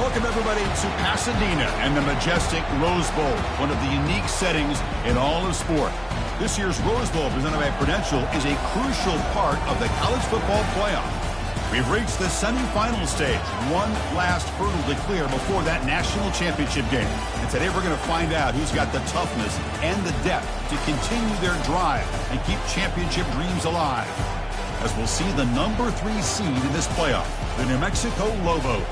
Welcome, everybody, to Pasadena and the majestic Rose Bowl, one of the unique settings in all of sport. This year's Rose Bowl, presented by Prudential, is a crucial part of the college football playoff. We've reached the semifinal stage, one last hurdle to clear before that national championship game. And today we're going to find out who's got the toughness and the depth to continue their drive and keep championship dreams alive. As we'll see the number 3 seed in this playoff, the New Mexico Lobos,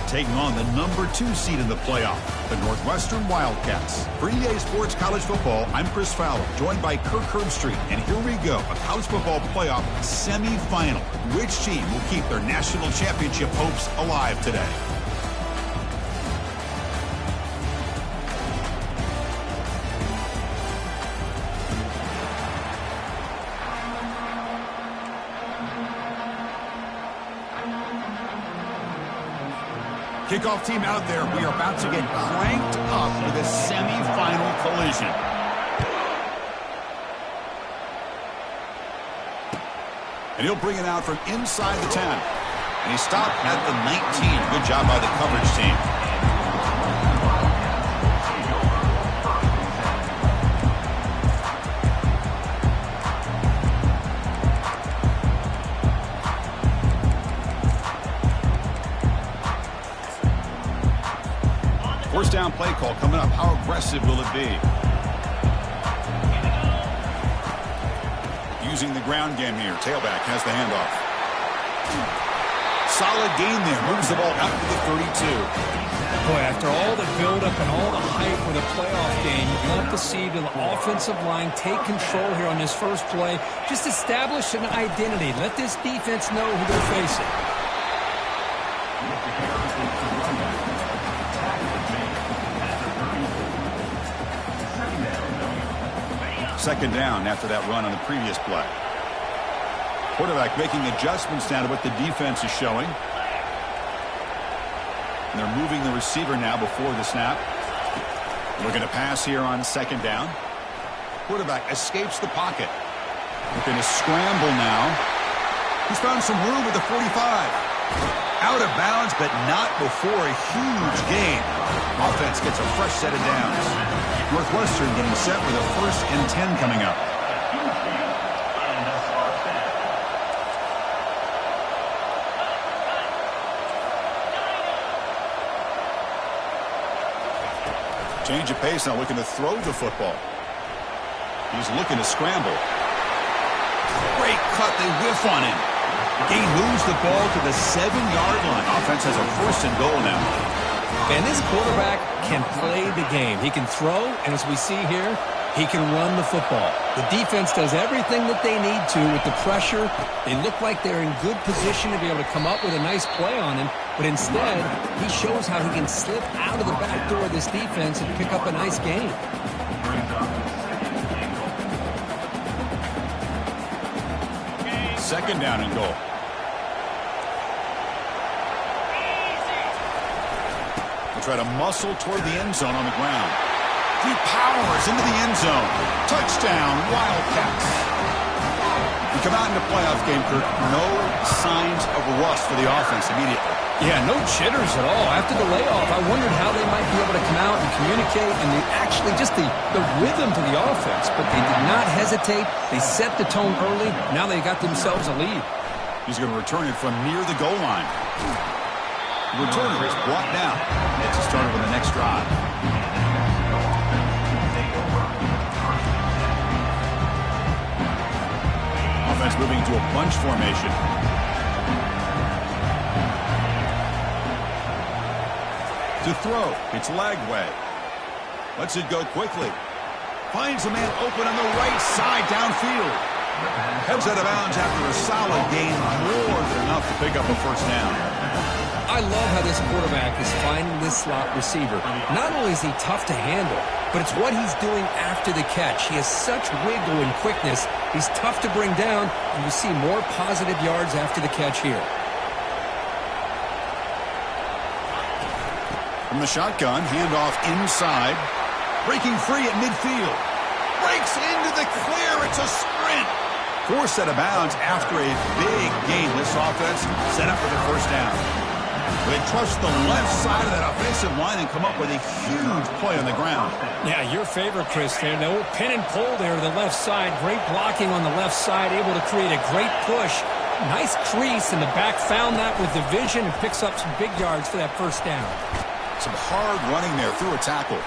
taking on the number 2 seed in the playoff, the Northwestern Wildcats. For EA Sports College Football, I'm Chris Fowler, joined by Kirk Herbstreit. And here we go, a college football playoff semifinal. Which team will keep their national championship hopes alive today? Kickoff team out there. We are about to get cranked up with a semifinal collision. And he'll bring it out from inside the 10. And he stopped at the 19. Good job by the coverage team. First down play call coming up. How aggressive will it be? Using the ground game here. Tailback has the handoff. Solid gain there. Moves the ball out to the 32. Boy, after all the buildup and all the hype for the playoff game, you love to see the offensive line take control here on this first play. Just establish an identity. Let this defense know who they're facing. Second down after that run on the previous play. Quarterback making adjustments now to what the defense is showing. And they're moving the receiver now before the snap. Looking to pass here on second down. Quarterback escapes the pocket. Looking to scramble now. He's found some room at the 45. Out of bounds, but not before a huge gain. Offense gets a fresh set of downs. Northwestern getting set with a 1st and 10 coming up. Change of pace now, looking to throw the football. He's looking to scramble. Great cut, they whiff on him. Gain moves the ball to the 7-yard line. Offense has a 1st and goal now. And this quarterback can play the game. He can throw, and as we see here, he can run the football. The defense does everything that they need to with the pressure. They look like they're in good position to be able to come up with a nice play on him, but instead, he shows how he can slip out of the back door of this defense and pick up a nice gain. Second down and goal. Try to muscle toward the end zone on the ground. He powers into the end zone. Touchdown, Wildcats. We come out in the playoff game, Kirk. No signs of rust for the offense immediately. Yeah, no jitters at all. After the layoff, I wondered how they might be able to come out and communicate and actually just the rhythm to the offense. But they did not hesitate. They set the tone early. Now they got themselves a lead. He's going to return it from near the goal line. The returner is brought down. It's a starter with the next drive. Offense moving into a bunch formation. To throw, it's Lagway. Lets it go quickly. Finds a man open on the right side downfield. Heads out of bounds after a solid gain, more than enough to pick up a 1st down. I love how this quarterback is finding this slot receiver. Not only is he tough to handle, but it's what he's doing after the catch. He has such wiggle and quickness. He's tough to bring down, and you see more positive yards after the catch here. From the shotgun, handoff inside. Breaking free at midfield. Breaks into the clear. It's a sprint. 4th set of bounds after a big gain. This offense set up for the 1st down. They trust the left side of that offensive line and come up with a huge play on the ground. Yeah, your favorite, Chris, there. The old pin and pull there, the left side. Great blocking on the left side, able to create a great push. Nice crease, and the back found that with the vision and picks up some big yards for that first down. Some hard running there through a tackle.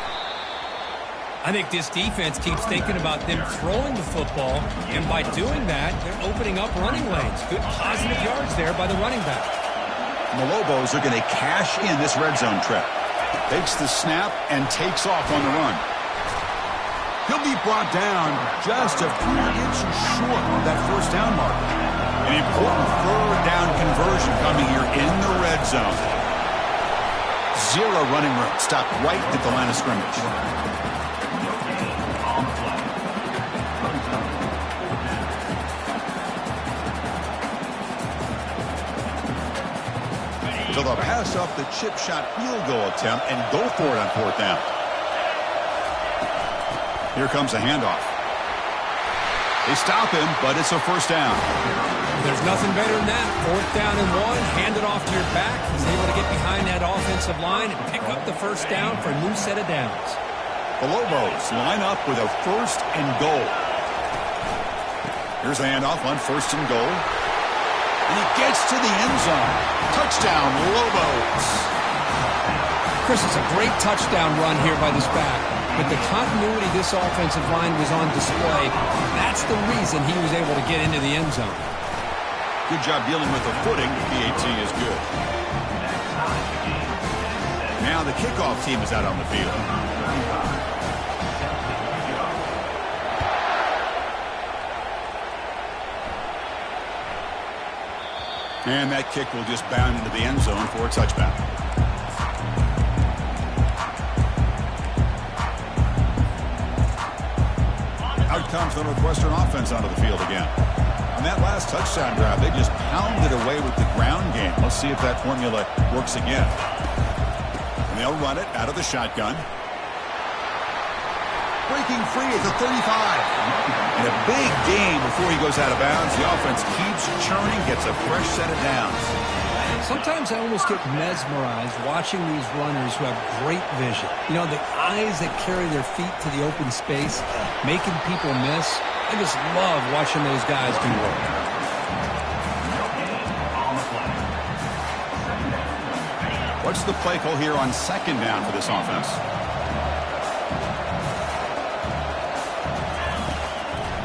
I think this defense keeps thinking about them throwing the football, and by doing that, they're opening up running lanes. Good positive yards there by the running back. And the Lobos are going to cash in this red zone trip. Takes the snap and takes off on the run. He'll be brought down just a few inches short of that first down mark. An important third down conversion coming here in the red zone. Zero running room. Stopped right at the line of scrimmage. So they'll pass up the chip shot field goal attempt and go for it on fourth down. Here comes a handoff. They stop him, but it's a first down. There's nothing better than that. Fourth down and 1, hand it off to your back. He's able to get behind that offensive line and pick up the first down for a new set of downs. The Lobos line up with a first and goal. Here's the handoff on first and goal. And he gets to the end zone. Touchdown, Lobos. Chris, it's a great touchdown run here by this back. But the continuity this offensive line was on display. That's the reason he was able to get into the end zone. Good job dealing with the footing. PAT is good. Now the kickoff team is out on the field. And that kick will just bound into the end zone for a touchback. Out comes the Northwestern offense onto the field again. On that last touchdown drive, they just pounded away with the ground game. Let's see if that formula works again. And they'll run it out of the shotgun. Breaking free at the 35. And a big gain before he goes out of bounds. The offense keeps churning, gets a fresh set of downs. Sometimes I almost get mesmerized watching these runners who have great vision. You know, the eyes that carry their feet to the open space, making people miss. I just love watching those guys do work. What's the play call here on second down for this offense?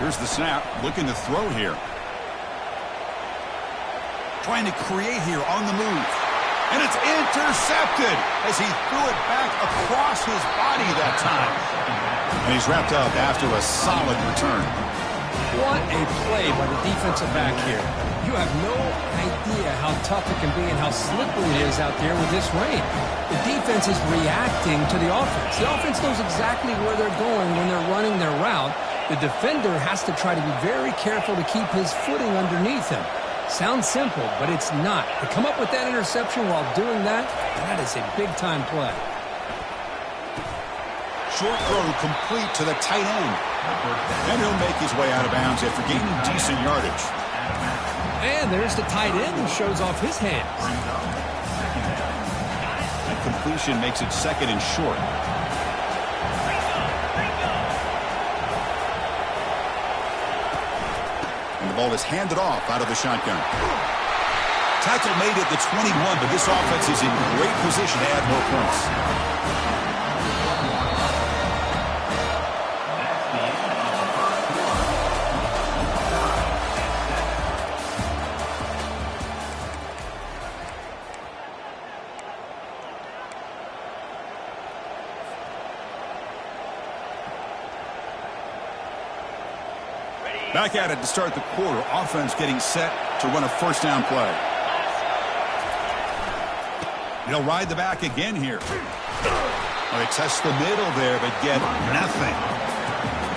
Here's the snap, looking to throw here. Trying to create here on the move. And it's intercepted as he threw it back across his body that time. And he's wrapped up after a solid return. What a play by the defensive back here. You have no idea how tough it can be and how slippery it is out there with this rain. The defense is reacting to the offense. The offense knows exactly where they're going when they're running their route. The defender has to try to be very careful to keep his footing underneath him. Sounds simple, but it's not. To come up with that interception while doing that, that is a big-time play. Short throw complete to the tight end. And he'll make his way out of bounds after gaining decent yardage. And there's the tight end who shows off his hands. That completion makes it second and short. And the ball is handed off out of the shotgun. Tackle made at the 21, but this offense is in great position to add more points. Back at it to start the quarter. Offense getting set to run a first down play. They'll ride the back again here. They test the middle there, but get nothing.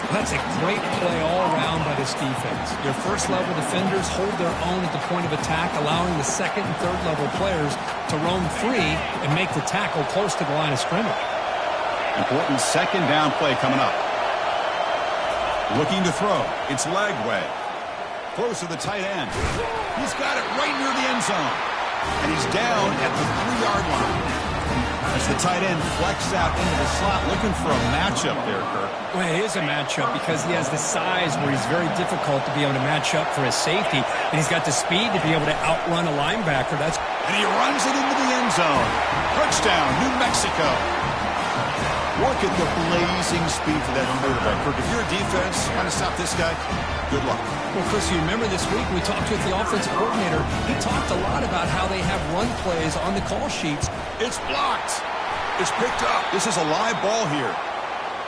That's a great play all around by this defense. Your first-level defenders hold their own at the point of attack, allowing the second and third-level players to roam free and make the tackle close to the line of scrimmage. Important second down play coming up. Looking to throw. It's Lagway. Close to the tight end. He's got it right near the end zone. And he's down at the 3-yard line. As the tight end flexes out into the slot, looking for a matchup there, Kirk. Well, it is a matchup because he has the size where he's very difficult to be able to match up for his safety, and he's got the speed to be able to outrun a linebacker. And he runs it into the end zone. Touchdown, New Mexico. Look at the blazing speed for that quarterback. Kirk, if you're a defense trying to stop this guy, good luck. Well, Chris, you remember this week we talked with the offensive coordinator. He talked a lot about how they have run plays on the call sheets. It's blocked. It's picked up. This is a live ball here.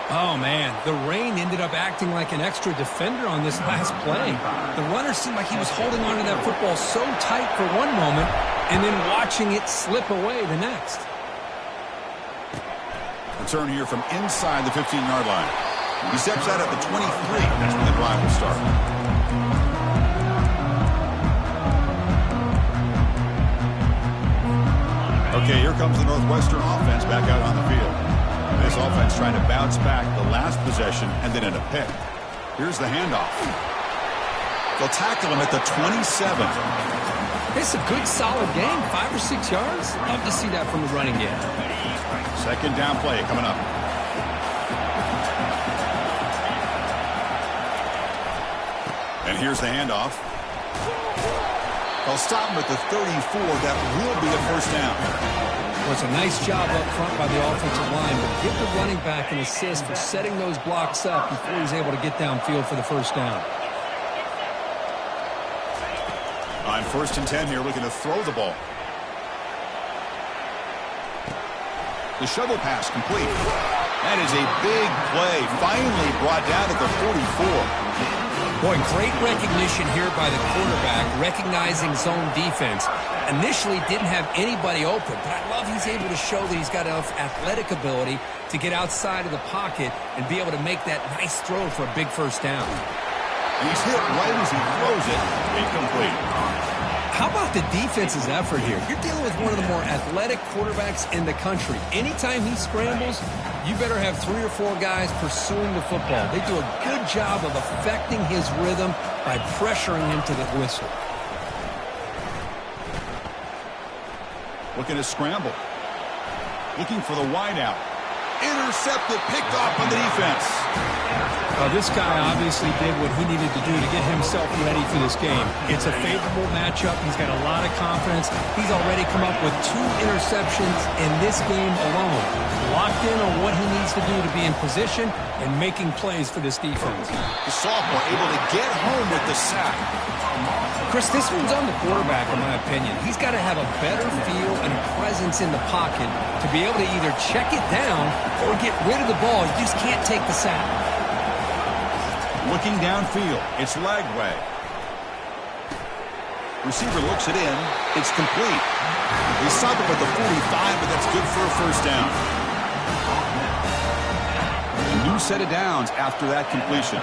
Oh, man, the rain ended up acting like an extra defender on this last play. The runner seemed like he was holding on to that football so tight for one moment and then watching it slip away the next. Return here from inside the 15-yard line. He steps out at the 23. That's when the drive will start. Okay, here comes the Northwestern offense back out on the field. This offense trying to bounce back the last possession and then in a pick. Here's the handoff. They'll tackle him at the 27. It's a good, solid game. 5 or 6 yards. Love to see that from the running game. Second down play coming up. And here's the handoff. They'll stop him at the 34. That will be a first down. Well, it's a nice job up front by the offensive line, but give the running back an assist for setting those blocks up before he's able to get downfield for the first down. On 1st and 10 here, looking to throw the ball. The shovel pass complete. That is a big play. Finally brought down at the 44. Boy, great recognition here by the quarterback, recognizing zone defense. Initially didn't have anybody open, but I love he's able to show that he's got enough athletic ability to get outside of the pocket and be able to make that nice throw for a big first down. He's hit right as he throws it. Incomplete. How about the defense's effort here? You're dealing with one of the more athletic quarterbacks in the country. Anytime he scrambles, you better have 3 or 4 guys pursuing the football. They do a good job of affecting his rhythm by pressuring him to the whistle. Looking to scramble. Looking for the wideout. Intercepted, picked off on the defense. This guy obviously did what he needed to do to get himself ready for this game. It's a favorable matchup. He's got a lot of confidence. He's already come up with 2 interceptions in this game alone. Locked in on what he needs to do to be in position and making plays for this defense. The sophomore able to get home with the sack. Chris, this one's on the quarterback, in my opinion. He's got to have a better feel and a presence in the pocket to be able to either check it down or get rid of the ball. You just can't take the sack. Looking downfield. It's Lagway. Receiver looks it in. It's complete. He stopped him at the 45, but that's good for a first down. A new set of downs after that completion.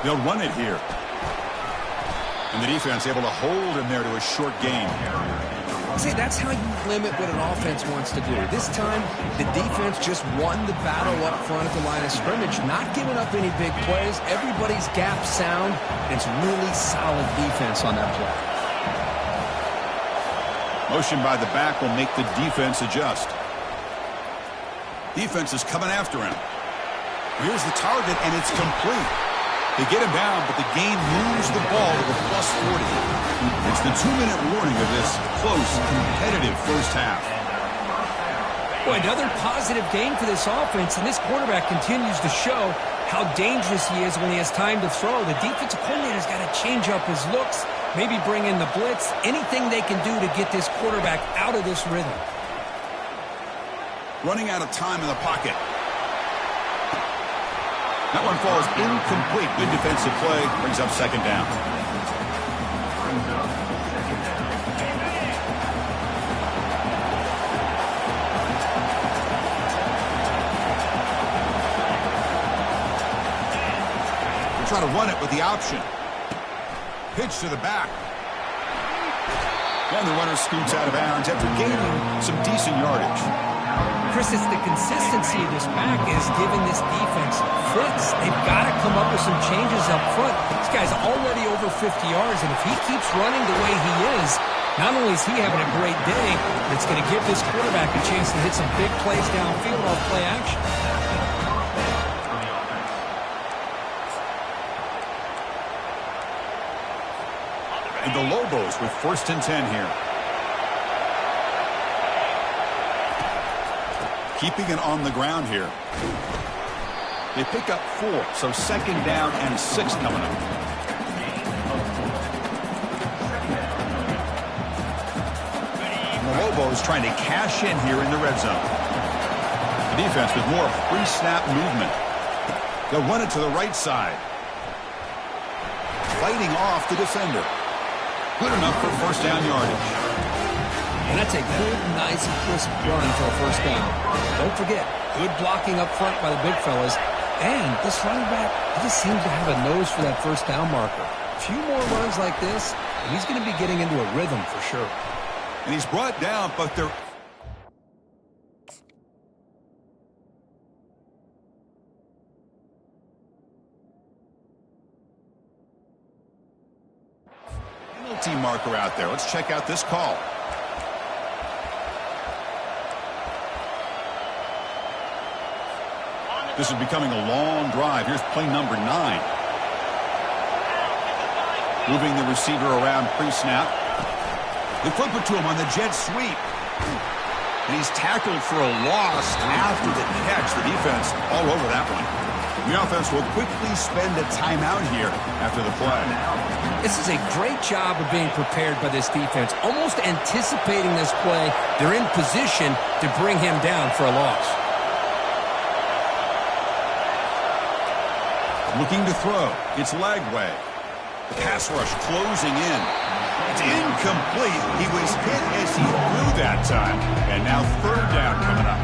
They'll run it here. And the defense able to hold him there to a short gain. See, that's how you limit what an offense wants to do. This time, the defense just won the battle up front at the line of scrimmage, not giving up any big plays. Everybody's gap sound. It's really solid defense on that play. Motion by the back will make the defense adjust. Defense is coming after him. Here's the target, and it's complete. They get him down, but the game moves the ball to the plus 40. It's the 2-minute warning of this close, competitive first half. Boy, another positive game for this offense, and this quarterback continues to show how dangerous he is when he has time to throw. The defensive coordinator's got to change up his looks, maybe bring in the blitz, anything they can do to get this quarterback out of this rhythm. Running out of time in the pocket. That one falls incomplete. Good defensive play. Brings up second down. We'll try to run it with the option. Pitch to the back. And the runner scoots out of bounds after gaining some decent yardage. Chris, it's the consistency of this back is giving this defense fits. They've got to come up with some changes up front. This guy's already over 50 yards, and if he keeps running the way he is, not only is he having a great day, but it's going to give this quarterback a chance to hit some big plays downfield off play action. And the Lobos with 1st and 10 here. Keeping it on the ground here. They pick up 4, so 2nd down and 6 coming up. And the Lobos trying to cash in here in the red zone. The defense with more pre-snap movement. They'll run it to the right side. Fighting off the defender. Good enough for 1st down yardage. And that's a good, nice, crisp run for a 1st down. Don't forget, good blocking up front by the big fellas. And this running back, he just seems to have a nose for that 1st down marker. A few more runs like this, and he's going to be getting into a rhythm for sure. And he's brought down, but they're... penalty marker out there. Let's check out this call. This is becoming a long drive. Here's play number 9. Moving the receiver around pre-snap. They flip it to him on the jet sweep. And he's tackled for a loss after the catch. The defense all over that one. The offense will quickly spend a timeout here after the play. This is a great job of being prepared by this defense. Almost anticipating this play. They're in position to bring him down for a loss. Looking to throw. It's Lagway. The pass rush closing in. It's incomplete. He was hit as he threw that time. And now 3rd down coming up.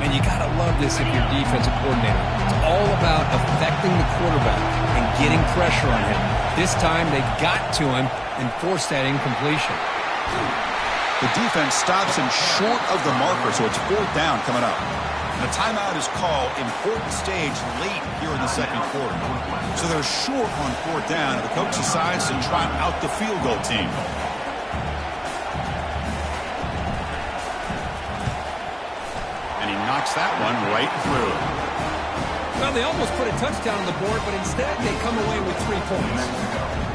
Man, you got to love this if you're defensive coordinator. It's all about affecting the quarterback and getting pressure on him. This time they got to him and forced that incompletion. The defense stops him short of the marker, so it's 4th down coming up. And a timeout is called, important stage late here in the 2nd quarter. So they're short on 4th down, and the coach decides to trot out the field goal team. And he knocks that one right through. Well, they almost put a touchdown on the board, but instead they come away with 3 points.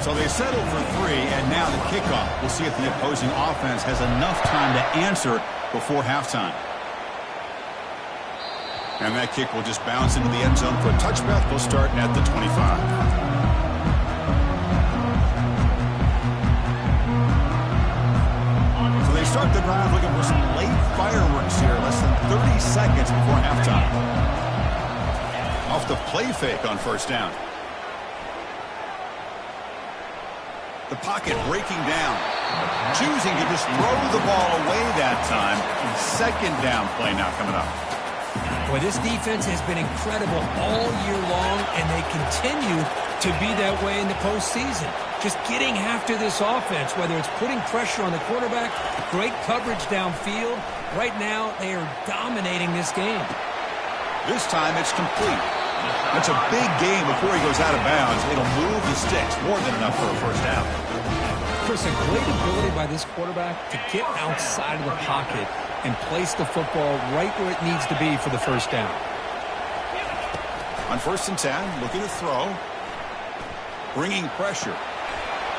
So they settle for 3, and now the kickoff. We'll see if the opposing offense has enough time to answer before halftime. And that kick will just bounce into the end zone for a touchback. We'll start at the 25. So they start the drive looking for some late fireworks here. Less than 30 seconds before halftime. Off the play fake on 1st down. The pocket breaking down. Choosing to just throw the ball away that time. 2nd down play now coming up. Boy, this defense has been incredible all year long, and they continue to be that way in the postseason. Just getting after this offense, whether it's putting pressure on the quarterback, great coverage downfield. Right now, they are dominating this game. This time, it's complete. That's a big game before he goes out of bounds. It'll move the sticks. More than enough for a 1st down. Chris, a great ability by this quarterback to get outside of the pocket and place the football right where it needs to be for the 1st down. On 1st and 10, looking to throw. Bringing pressure.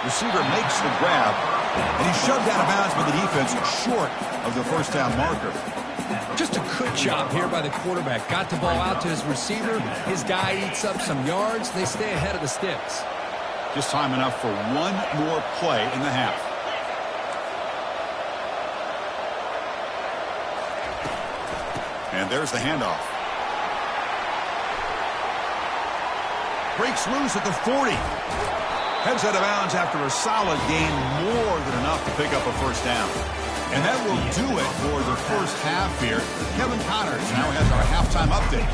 Receiver makes the grab, and he's shoved out of bounds by the defense short of the 1st down marker. Just a good job here by the quarterback. Got the ball out to his receiver. His guy eats up some yards. They stay ahead of the sticks. Just time enough for one more play in the half. And there's the handoff. Breaks loose at the 40. Heads out of bounds after a solid gain, more than enough to pick up a 1st down. And that will do it for the 1st half here. Kevin Connors now has our halftime update.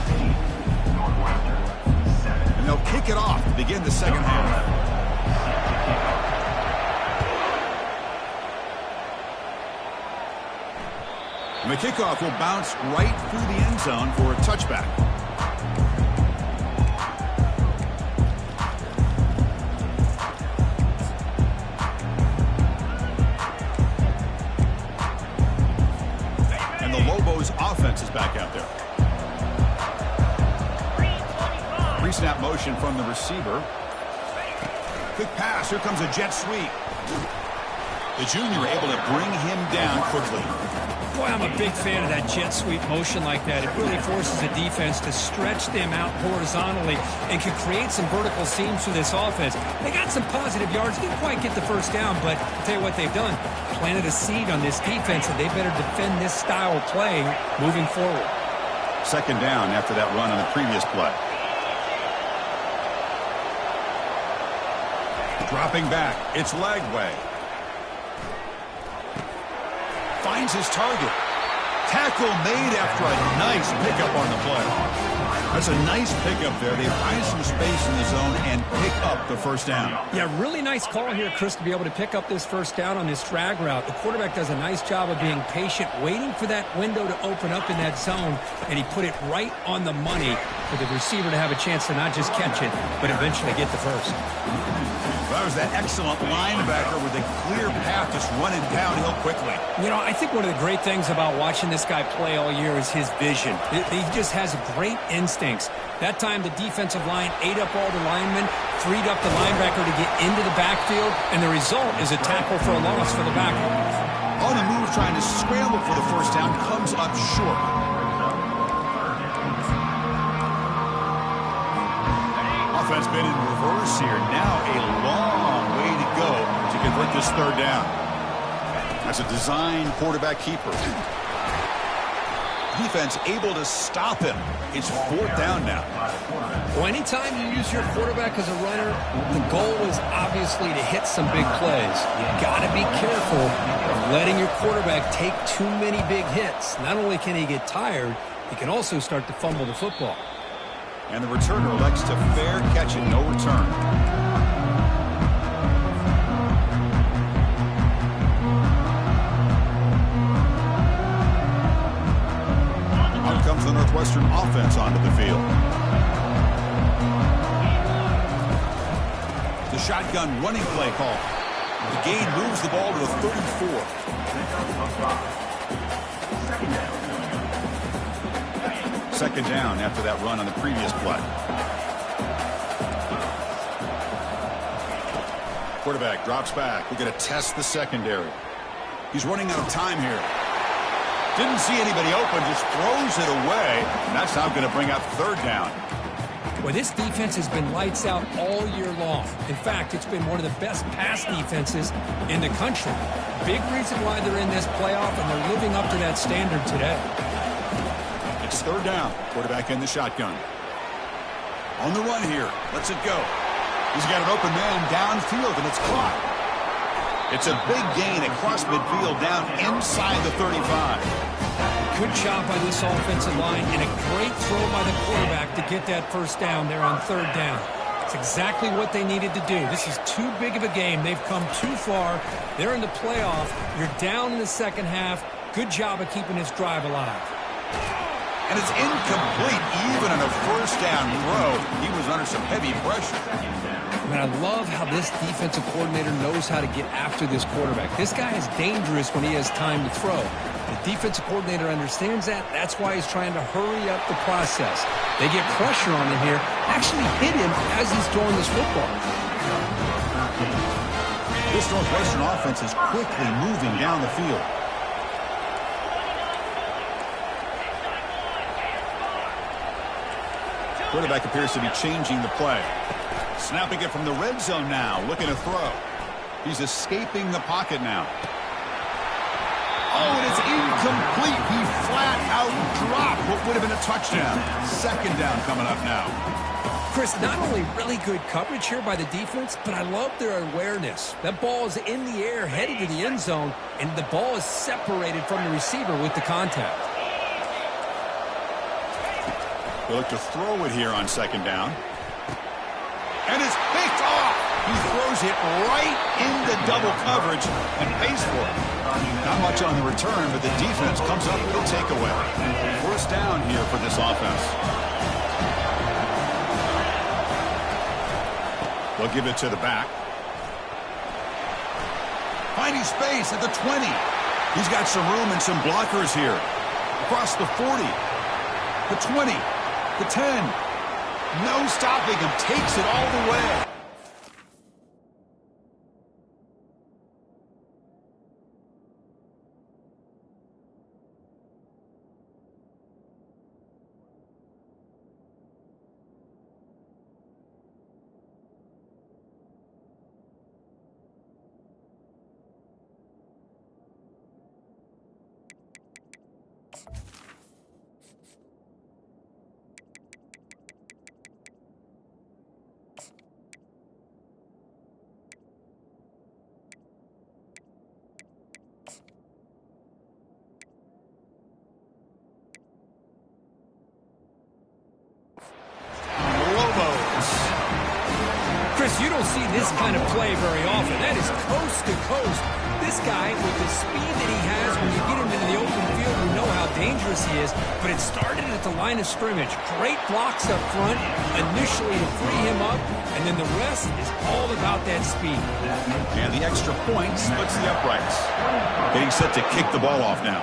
And they'll kick it off to begin the 2nd half. And the kickoff will bounce right through the end zone for a touchback. And the Lobos offense is back out there. Pre-snap motion from the receiver. Quick pass. Here comes a jet sweep. The junior able to bring him down quickly. Boy, I'm a big fan of that jet sweep motion like that. It really forces a defense to stretch them out horizontally and can create some vertical seams for this offense. They got some positive yards. Didn't quite get the first down, but I'll tell you what they've done. Planted a seed on this defense, and they better defend this style of play moving forward. Second down after that run on the previous play. Dropping back. It's Lagway. Finds his target. Tackle made after a nice pickup on the play. That's a nice pickup there. They find some space in the zone and pick up the first down. Yeah, really nice call here, Chris, to be able to pick up this first down on this drag route. The quarterback does a nice job of being patient, waiting for that window to open up in that zone, and he put it right on the money for the receiver to have a chance to not just catch it, but eventually get the first. That was that excellent linebacker with a clear path just running downhill quickly. You know, I think one of the great things about watching this guy play all year is his vision. He just has great instincts. That time the defensive line ate up all the linemen, freed up the linebacker to get into the backfield, and the result is a tackle for a loss for the backer. On the move, trying to scramble for the first down, comes up short. Offense been in reverse here. Now a long way to go to convert this third down. That's a design quarterback keeper. Defense able to stop him. It's fourth down now. Well, anytime you use your quarterback as a runner, the goal is obviously to hit some big plays. You got to be careful of letting your quarterback take too many big hits. Not only can he get tired, he can also start to fumble the football. And the returner elects to fair catch it, no return. Out comes the Northwestern offense onto the field. The shotgun running play call. The gain moves the ball to the 34. Second down after that run on the previous play. Quarterback drops back. We're going to test the secondary. He's running out of time here. Didn't see anybody open, just throws it away. And that's now going to bring up third down. Well, this defense has been lights out all year long. In fact, it's been one of the best pass defenses in the country. Big reason why they're in this playoff, and they're living up to that standard today. It's third down. Quarterback in the shotgun. On the run here. Lets it go. He's got an open man downfield, and it's caught. It's a big gain across midfield down inside the 35. Good job by this offensive line, and a great throw by the quarterback to get that first down there on third down. It's exactly what they needed to do. This is too big of a game. They've come too far. They're in the playoff. You're down in the second half. Good job of keeping this drive alive. And it's incomplete. Even on a first down throw, he was under some heavy pressure. I mean, I love how this defensive coordinator knows how to get after this quarterback. This guy is dangerous when he has time to throw. The defensive coordinator understands that. That's why he's trying to hurry up the process. They get pressure on him here, actually hit him as he's throwing this football. This Northwestern offense is quickly moving down the field. Quarterback appears to be changing the play. Snapping it from the red zone now, looking to throw. He's escaping the pocket now. Oh, and it's incomplete. He flat out dropped what would have been a touchdown. Second down coming up now. Chris, not only really good coverage here by the defense, but I love their awareness. That ball is in the air, headed to the end zone, and the ball is separated from the receiver with the contact. They look to throw it here on second down. And it's picked off. He throws throws it right into double coverage and pays for it. Not much on the return, but the defense comes up with a takeaway. First down here for this offense. They'll give it to the back. Finding space at the 20. He's got some room and some blockers here. Across the 40. The 20. The 10. No stopping him. Takes it all the way. Chris, you don't see this kind of play very often. That is coast to coast. This guy, with the speed that he has, when you get him into the open field, you know how dangerous he is. But it started at the line of scrimmage. Great blocks up front, initially to free him up, and then the rest is all about that speed. And the extra point splits the uprights. Getting set to kick the ball off now.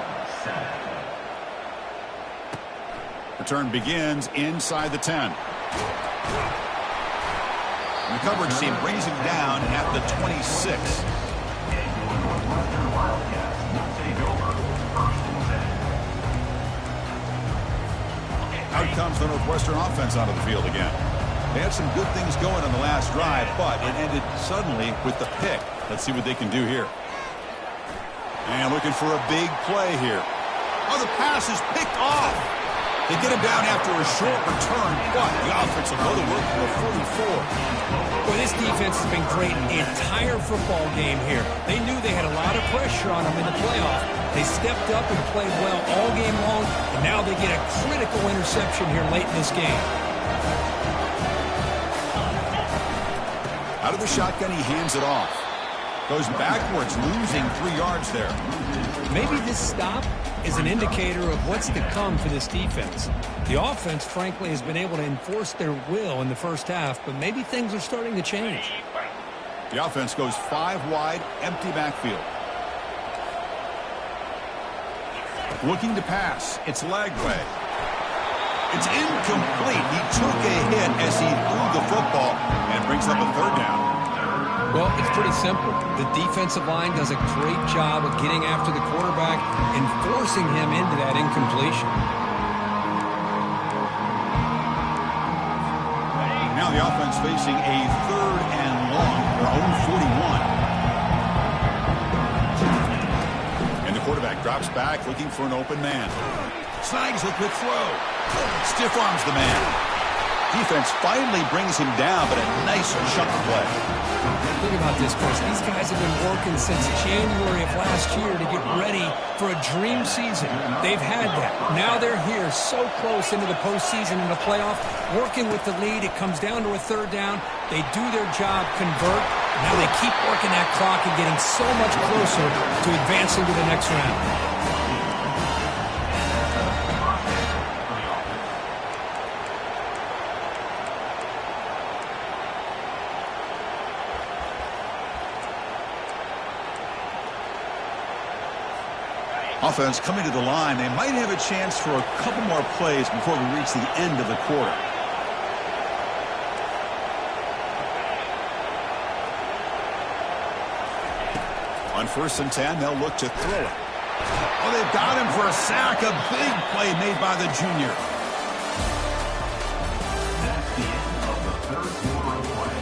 Return begins inside the 10. The coverage team brings him down at the 26. Out comes the Northwestern offense onto the field again. They had some good things going on the last drive, but it ended suddenly with the pick. Let's see what they can do here. And looking for a big play here. Oh, the pass is picked off. They get him down after a short return, but the offense will go to work for a 44. Well, this defense has been great the entire football game here. They knew they had a lot of pressure on them in the playoff. They stepped up and played well all game long, and now they get a critical interception here late in this game. Out of the shotgun, he hands it off. Goes backwards, losing 3 yards there. Maybe this stop is an indicator of what's to come for this defense. The offense, frankly, has been able to enforce their will in the first half, but maybe things are starting to change. The offense goes 5 wide, empty backfield. Looking to pass. It's Lagway. It's incomplete. He took a hit as he threw the football and brings up a 3rd down. Well, it's pretty simple. The defensive line does a great job of getting after the quarterback and forcing him into that incompletion. Now the offense facing a 3rd and long, their own 41. And the quarterback drops back looking for an open man. Snags a quick throw. Stiff arms the man. Defense finally brings him down, but a nice chunk play. Think about this, Chris. These guys have been working since January of last year to get ready for a dream season. They've had that. Now they're here so close into the postseason and the playoff, working with the lead. It comes down to a 3rd down. They do their job, convert. Now they keep working that clock and getting so much closer to advancing to the next round. Offense coming to the line. They might have a chance for a couple more plays before we reach the end of the quarter. On 1st and 10, they'll look to throw it. Oh, they've got him for a sack. A big play made by the junior. That's the end of the 3rd quarter of play.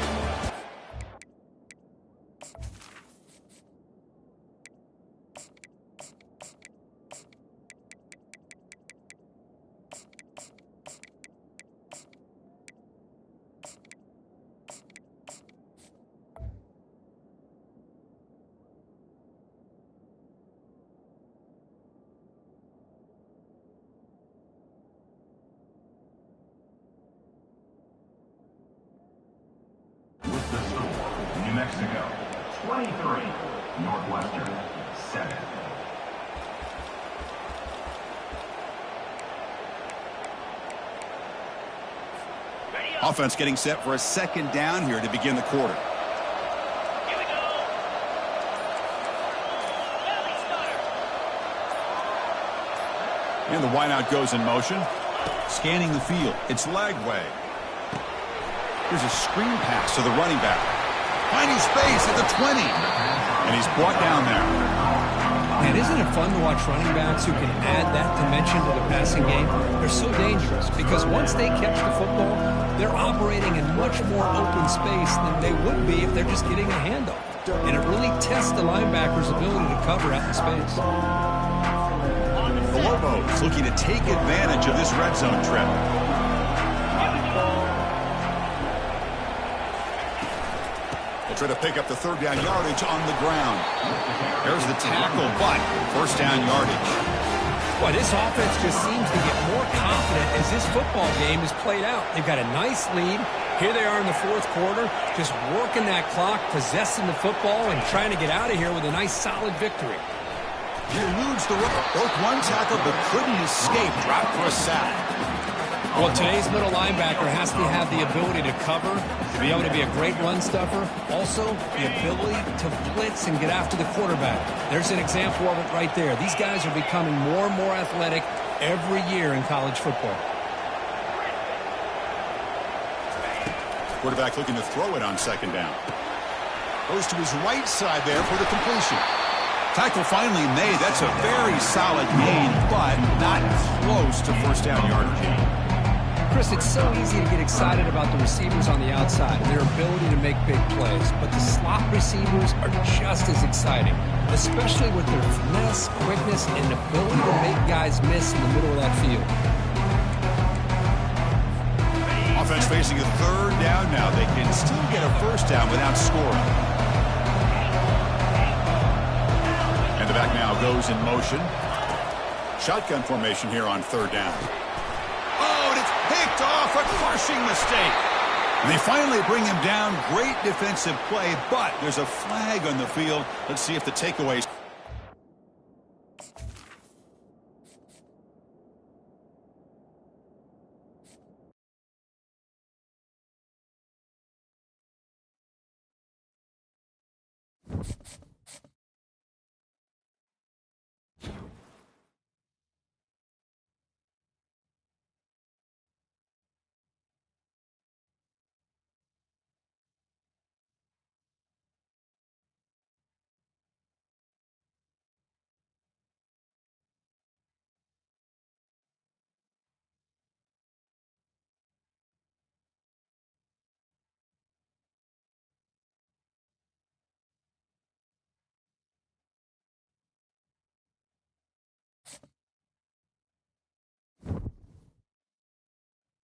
New Mexico, 23. Northwestern, 7. Offense getting set for a second down here to begin the quarter. Here we go. Valley starter. And the wideout goes in motion. Scanning the field. It's leg way. Here's a screen pass to the running back. Finding space at the 20. And he's brought down there. And isn't it fun to watch running backs who can add that dimension to the passing game? They're so dangerous because once they catch the football, they're operating in much more open space than they would be if they're just getting a handoff. And it really tests the linebacker's ability to cover out in space. The Lobos looking to take advantage of this red zone trip. They try to pick up the third down yardage on the ground. There's the tackle, but first down yardage. Boy, this offense just seems to get more confident as this football game is played out. They've got a nice lead. Here they are in the fourth quarter, just working that clock, possessing the football, and trying to get out of here with a nice, solid victory. He eludes the rope. Broke one tackle, but couldn't escape. Dropped for a sack. Well, today's middle linebacker has to have the ability to cover, to be able to be a great run stuffer. Also, the ability to blitz and get after the quarterback. There's an example of it right there. These guys are becoming more and more athletic every year in college football. Quarterback looking to throw it on second down. Goes to his right side there for the completion. Tackle finally made. That's a very solid gain, but not close to first down yardage. Chris, it's so easy to get excited about the receivers on the outside and their ability to make big plays, but the slot receivers are just as exciting, especially with their finesse, quickness, and ability to make guys miss in the middle of that field. Offense facing a third down now. They can still get a first down without scoring. And the back now goes in motion. Shotgun formation here on third down. Oh, and it's picked off. A crushing mistake. And they finally bring him down. Great defensive play, but there's a flag on the field. Let's see if the takeaways.